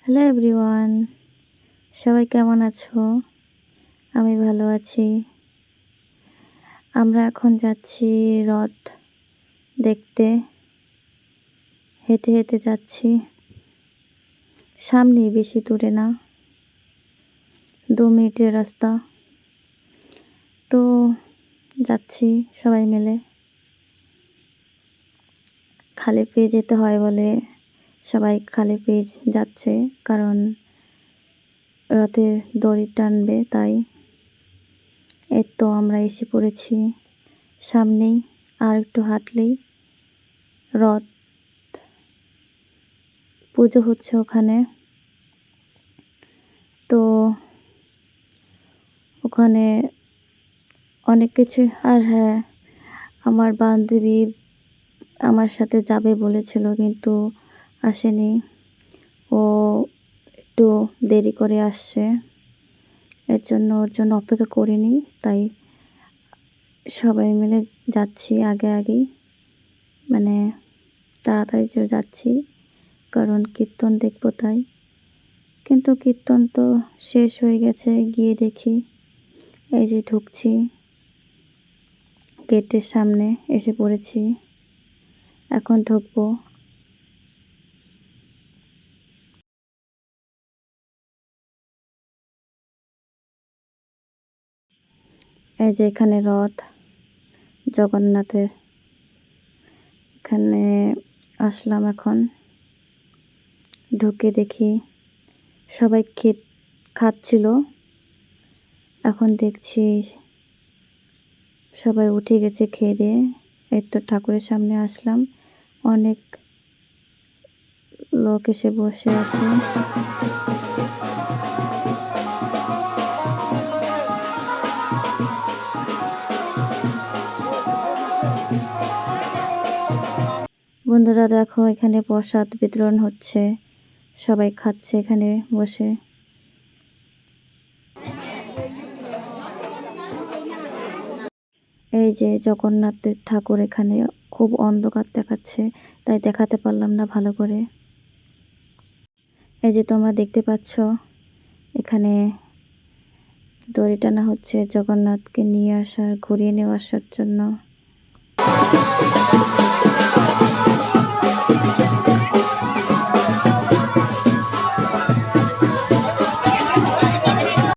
Hello everyone, সবাই কেমন আছো? আমি ভালো আছি। আমরা এখন যাচ্ছি রথ দেখতে। হেঁটে হেঁটে যাচ্ছি। সামনেই, বেশি দূরে না, 2 মিনিটের রাস্তা। তো যাচ্ছি সবাই মিলে। খালি পেয়ে যেতে হয় বলে সবাই খালি পেয়ে যাচ্ছে, কারণ রথের দড়ি টানবে, তাই। এই তো আমরা এসে পড়েছি সামনেই, আর একটু হাঁটলেই রথ। পুজো হচ্ছে ওখানে। তো ওখানে অনেক কিছু। আর হ্যাঁ, আমার বান্ধবী আমার সাথে যাবে বলেছিল, কিন্তু আসেনি। ও একটু দেরি করে আসছে, এর জন্য ওর জন্য অপেক্ষা করিনি, তাই সবাই মিলে যাচ্ছি আগে আগেই, মানে তাড়াতাড়ি চলে যাচ্ছি, কারণ কীর্তন দেখবো তাই। কিন্তু কীর্তন তো শেষ হয়ে গেছে। গিয়ে দেখি, এই যে ঢুকছি, গেটের সামনে এসে পড়েছি, এখন ঢুকবো। এই যে এখানে রথ জগন্নাথের, এখানে আসলাম। এখন ঢুকে দেখি সবাই খাচ্ছিল। এখন দেখছি সবাই উঠে গেছে খেয়ে দিয়ে। এই তো ঠাকুরের সামনে আসলাম, অনেক লোক এসে বসে আছে। বন্ধুরা দেখো, এখানে প্রসাদ বিতরণ হচ্ছে, সবাই খাচ্ছে এখানে বসে। এই যে জগন্নাথের ঠাকুর, এখানে খুব অন্ধকার দেখাচ্ছে, তাই দেখাতে পারলাম না ভালো করে। এই যে তোমরা দেখতে পাচ্ছ, এখানে দড়ি টানা হচ্ছে জগন্নাথকে নিয়ে আসার, ঘুরিয়ে নিয়ে আসার জন্য।